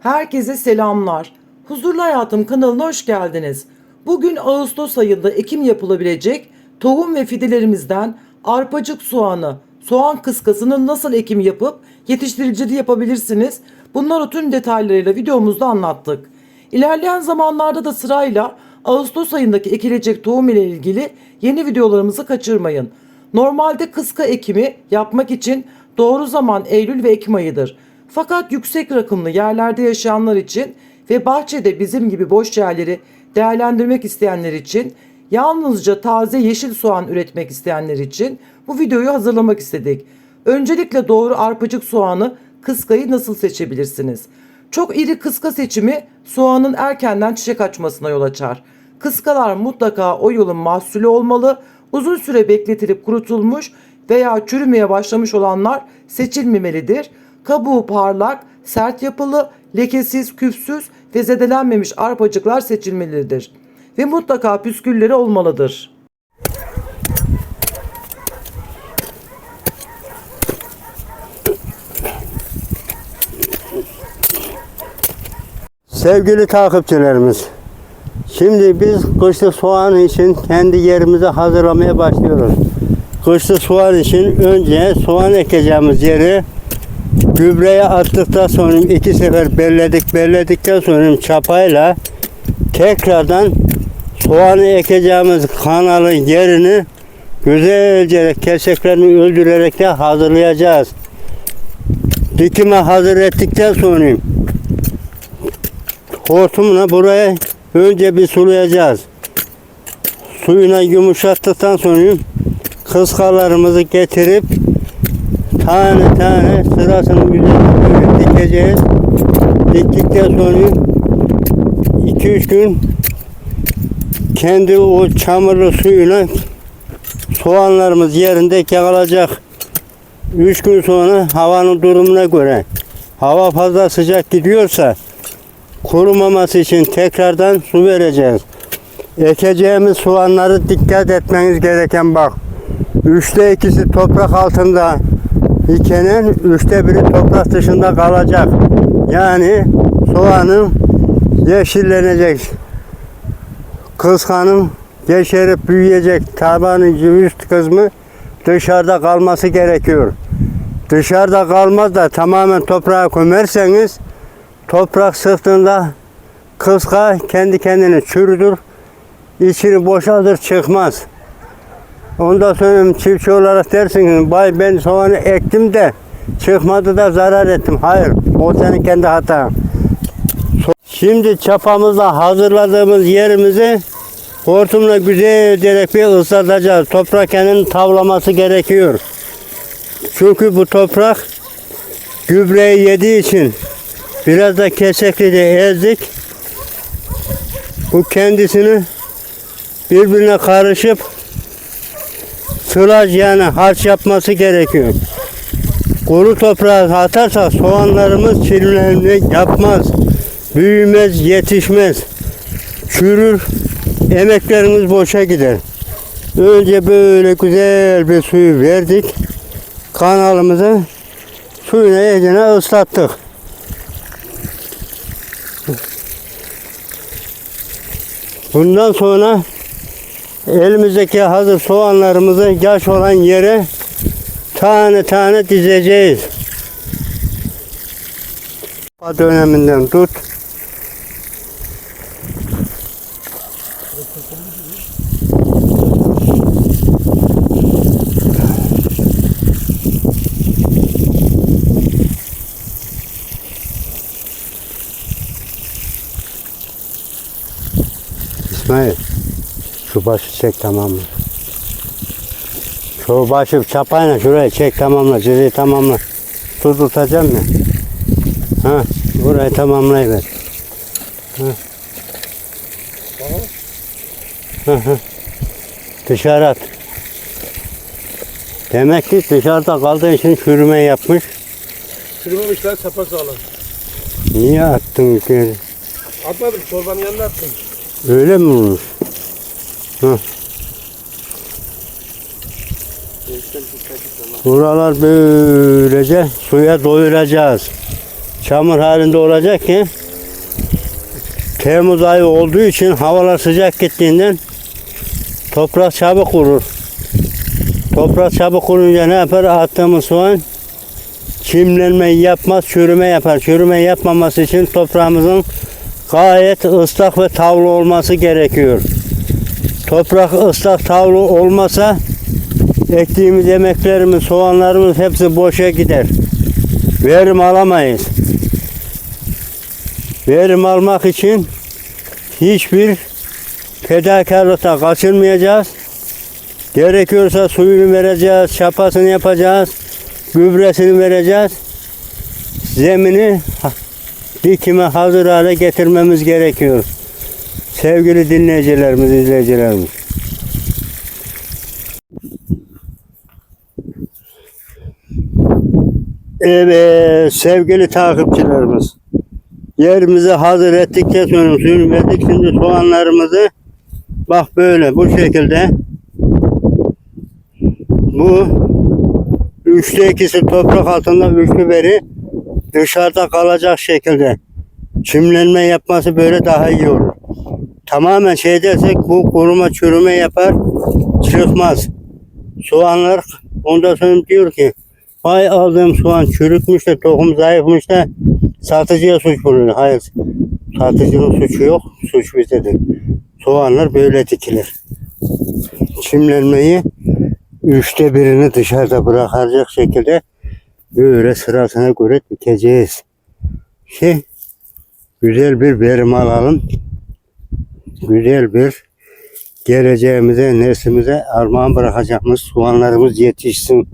Herkese selamlar. Huzurlu Hayatım kanalına hoş geldiniz. Bugün Ağustos ayında ekim yapılabilecek tohum ve fidelerimizden arpacık soğanı, soğan kıskasını nasıl ekim yapıp yetiştiriciliği yapabilirsiniz? Bunları tüm detaylarıyla videomuzda anlattık. İlerleyen zamanlarda da sırayla Ağustos ayındaki ekilecek tohum ile ilgili yeni videolarımızı kaçırmayın. Normalde kıska ekimi yapmak için doğru zaman Eylül ve Ekim ayıdır. Fakat yüksek rakımlı yerlerde yaşayanlar için ve bahçede bizim gibi boş yerleri değerlendirmek isteyenler için, yalnızca taze yeşil soğan üretmek isteyenler için bu videoyu hazırlamak istedik. Öncelikle doğru arpacık soğanı, kıskayı nasıl seçebilirsiniz? Çok iri kıska seçimi soğanın erkenden çiçek açmasına yol açar. Kıskalar mutlaka o yılın mahsulü olmalı. Uzun süre bekletilip kurutulmuş veya çürümeye başlamış olanlar seçilmemelidir. Kabuğu parlak, sert yapılı, lekesiz, küfsüz ve zedelenmemiş arpacıklar seçilmelidir. Ve mutlaka püskülleri olmalıdır. Sevgili takipçilerimiz, şimdi biz kışlık soğan için kendi yerimizi hazırlamaya başlıyoruz. Kışlık soğan için önce soğan ekeceğimiz yeri gübreye attıktan sonra 2 sefer belledikten sonra çapayla tekrardan soğanı ekeceğimiz kanalın yerini güzelce keseklerini öldürerek de hazırlayacağız. Dikime hazır ettikten sonra hortumla buraya önce bir sulayacağız. Suyuna yumuşattıktan sonra kıskalarımızı getirip tane tane sırasının üzerine dikeceğiz. Diktikten sonra 2-3 gün kendi o çamurlu suyuna soğanlarımız yerinde kalacak. 3 gün sonra havanın durumuna göre hava fazla sıcak gidiyorsa kurumaması için tekrardan su vereceğiz. Ekeceğimiz soğanları dikkat etmeniz gereken bak. 3'te 2'si toprak altında ikenin 3'te 1'i toprak dışında kalacak. Yani soğanın yeşillenecek. Kıskanın yeşerip büyüyecek. Tabanın üst kısmı dışarıda kalması gerekiyor. Dışarıda kalmaz da tamamen toprağa gömerseniz toprak sıktığında kıska kendi kendine çürüdür. İçini boşaltır, çıkmaz. Ondan sonra çiftçi olarak dersiniz, bay ben soğanı ektim de çıkmadı da zarar ettim. Hayır, o senin kendi hatan. Şimdi çapamızla hazırladığımız yerimizi hortumla güzelce bir ıslatacağız. Toprak kendini tavlaması gerekiyor. Çünkü bu toprak gübreyi yediği için biraz da kesekli de ezdik. Bu kendisini birbirine karışıp sılaj yani harç yapması gerekiyor. Kuru toprağa atarsak soğanlarımız çirimlerini yapmaz. Büyümez, yetişmez. Çürür, emeklerimiz boşa gider. Önce böyle güzel bir suyu verdik. Kanalımızı suyuna iyicene ıslattık. Bundan sonra elimizdeki hazır soğanlarımızı yaş olan yere tane tane dizeceğiz. Döneminden tut. İsmail, şu başı çek tamamla. Şu başı çapayla şuraya çek tamamla, cırayı tamamla. Tutacağım ya. Ha, burayı tamamlayıver. Ha. Ha. Dışarı at. Demek ki dışarıda kaldığı için çürüme yapmış. Çürümemişler, sapasağlam. Niye attın ki? Atmadım, çorbanın yanına attım. Öyle mi olmuş? Ha. Buralar böylece suya doyuracağız. çamur halinde olacak ki Temmuz ayı olduğu için havalar sıcak gittiğinden toprak çabuk kurur. Toprak çabuk kurunca ne yapar? Attığımız soğan çimlenmeyi yapmaz, çürüme yapar. Çürüme yapmaması için toprağımızın gayet ıslak ve tavlı olması gerekiyor. Toprak ıslak tavlı olmasa ektiğimiz yemeklerimiz, soğanlarımız hepsi boşa gider. Verim alamayız. Verim almak için hiçbir fedakarlıkta kaçırmayacağız. Gerekiyorsa suyunu vereceğiz, çapasını yapacağız, gübresini vereceğiz. Zemini dikime hazır hale getirmemiz gerekiyor. Sevgili dinleyicilerimiz, izleyicilerimiz. Evet sevgili takipçilerimiz. Yerimizi hazır ettikten sonra suyunu verdik. Şimdi soğanlarımızı bak böyle bu şekilde bu 3'te 2'si toprak altında, 3'ü beri dışarıda kalacak şekilde çimlenme yapması böyle daha iyi olur. Tamamen şey dersek bu kuruma çürüme yapar, çıkmaz. Soğanlar ondan sonra diyor ki vay aldığım soğan çürükmüş de tohum zayıfmış da satıcıya suç bulunuyor. Hayır, satıcının suçu yok, suç bizdedir. Soğanlar böyle dikilir. Çimlenmeyi 3'te 1'ini dışarıda bırakacak şekilde böyle sırasına göre dikeceğiz. Güzel bir verim alalım. Güzel bir geleceğimize, neslimize armağan bırakacağımız soğanlarımız yetişsin.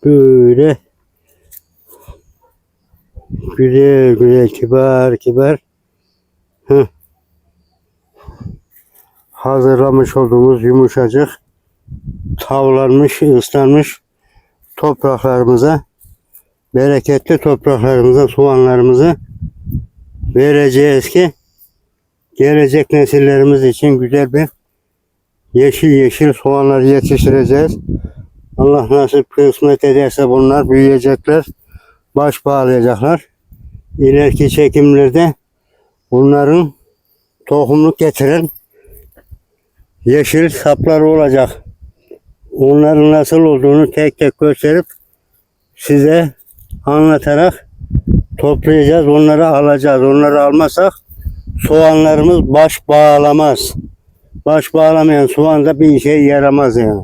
Böyle güzel güzel kibar kibar hazırlamış olduğumuz yumuşacık tavlanmış, ıslanmış topraklarımıza, bereketli topraklarımıza soğanlarımızı vereceğiz ki gelecek nesillerimiz için güzel bir yeşil yeşil soğanlar yetiştireceğiz. Allah nasip kısmet ederse bunlar büyüyecekler, baş bağlayacaklar. İleriki çekimlerde bunların tohumluk getiren yeşil sapları olacak. Onların nasıl olduğunu tek tek gösterip size anlatarak toplayacağız, onları alacağız. Onları almasak soğanlarımız baş bağlamaz. Baş bağlamayan soğan da bir işe yaramaz yani.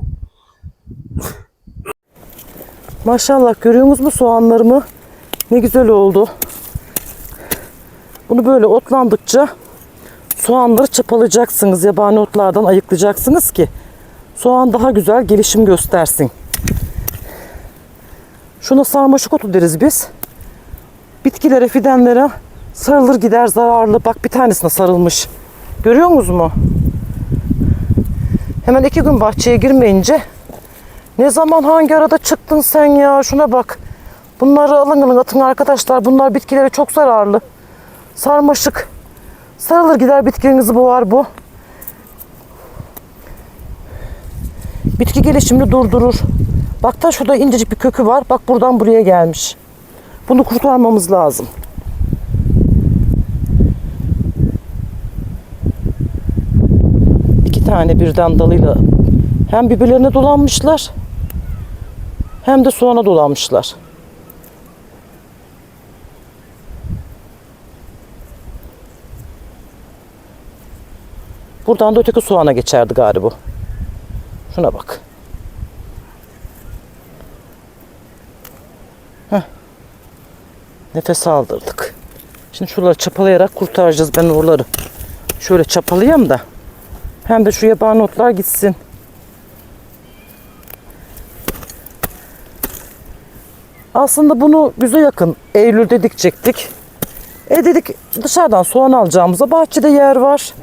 Maşallah görüyor musunuz soğanlarımı? Ne güzel oldu. Bunu böyle otlandıkça soğanları çapalayacaksınız. Yabani otlardan ayıklayacaksınız ki soğan daha güzel gelişim göstersin. Şuna sarmaşık otu deriz biz. Bitkilere, fidanlara sarılır gider, zararlı. Bak bir tanesine sarılmış. Görüyor musunuz mu? Hemen 2 gün bahçeye girmeyince ne zaman hangi arada çıktın sen ya? Şuna bak. Bunları alın atın arkadaşlar. Bunlar bitkilere çok zararlı. Sarmaşık. Sarılır gider, bitkilerinizi boğar bu. Bitki gelişimini durdurur. Bak da şurada incecik bir kökü var. Bak buradan buraya gelmiş. Bunu kurtarmamız lazım. İki tane birden dalıyla hem birbirlerine dolanmışlar hem de soğana dolanmışlar. Buradan da öteki soğana geçerdi galiba. Şuna bak. Heh. Nefes aldırdık. Şimdi şuraları çapalayarak kurtaracağız ben oraları. Şöyle çapalayayım da hem de şu yabani otlar gitsin. Aslında bunu güze yakın Eylül'de dikecektik. Dedik dışarıdan soğan alacağımıza bahçede yer var.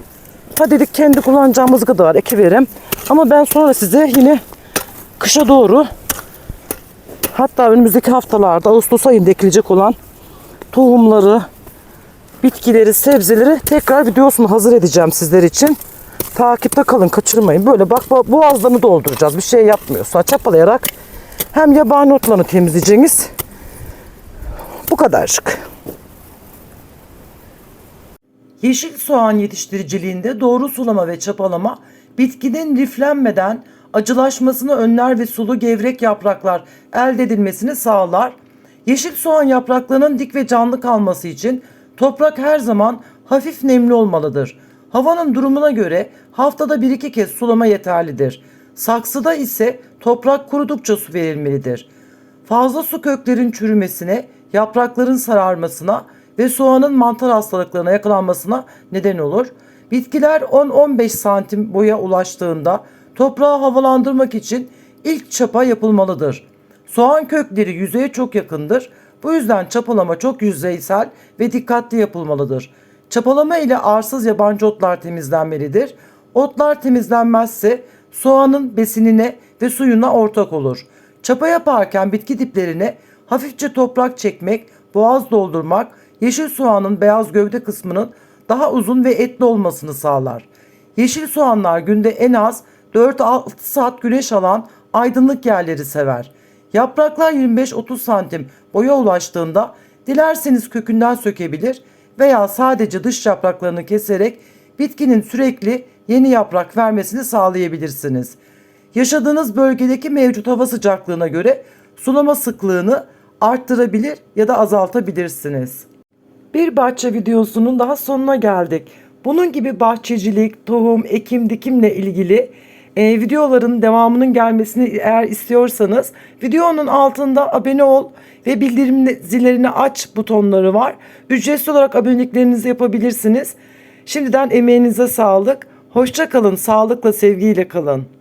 Ha dedik kendi kullanacağımız kadar ekiverim. Ama ben sonra size yine kışa doğru Hatta önümüzdeki haftalarda Ağustos ayında ekilecek olan tohumları, bitkileri, sebzeleri tekrar videosunu hazır edeceğim sizler için. Takipte kalın, kaçırmayın. Böyle bak boğazlarını dolduracağız. Bir şey yapmıyorsa çapalayarak hem yabani otlarını temizleyeceğiniz. Bu kadarcık. Yeşil soğan yetiştiriciliğinde doğru sulama ve çapalama bitkinin liflenmeden acılaşmasını önler ve sulu gevrek yapraklar elde edilmesini sağlar. Yeşil soğan yapraklarının dik ve canlı kalması için toprak her zaman hafif nemli olmalıdır. Havanın durumuna göre haftada 1-2 kez sulama yeterlidir. Saksıda ise toprak kurudukça su verilmelidir. Fazla su köklerin çürümesine, yaprakların sararmasına ve soğanın mantar hastalıklarına yakalanmasına neden olur. Bitkiler 10-15 santim boya ulaştığında toprağı havalandırmak için ilk çapa yapılmalıdır. Soğan kökleri yüzeye çok yakındır. Bu yüzden çapalama çok yüzeysel ve dikkatli yapılmalıdır. Çapalama ile arsız yabancı otlar temizlenmelidir. Otlar temizlenmezse soğanın besinine ve suyuna ortak olur. Çapa yaparken bitki diplerine hafifçe toprak çekmek, boğaz doldurmak, yeşil soğanın beyaz gövde kısmının daha uzun ve etli olmasını sağlar. Yeşil soğanlar günde en az 4-6 saat güneş alan aydınlık yerleri sever. Yapraklar 25-30 santim boya ulaştığında dilerseniz kökünden sökebilir veya sadece dış yapraklarını keserek bitkinin sürekli yeni yaprak vermesini sağlayabilirsiniz. Yaşadığınız bölgedeki mevcut hava sıcaklığına göre sulama sıklığını arttırabilir ya da azaltabilirsiniz. Bir bahçe videosunun daha sonuna geldik. Bunun gibi bahçecilik, tohum, ekim, dikimle ilgili videoların devamının gelmesini eğer istiyorsanız videonun altında abone ol ve bildirim zillerini aç butonları var. Ücretsiz olarak aboneliklerinizi yapabilirsiniz. Şimdiden emeğinize sağlık. Hoşça kalın, sağlıkla, sevgiyle kalın.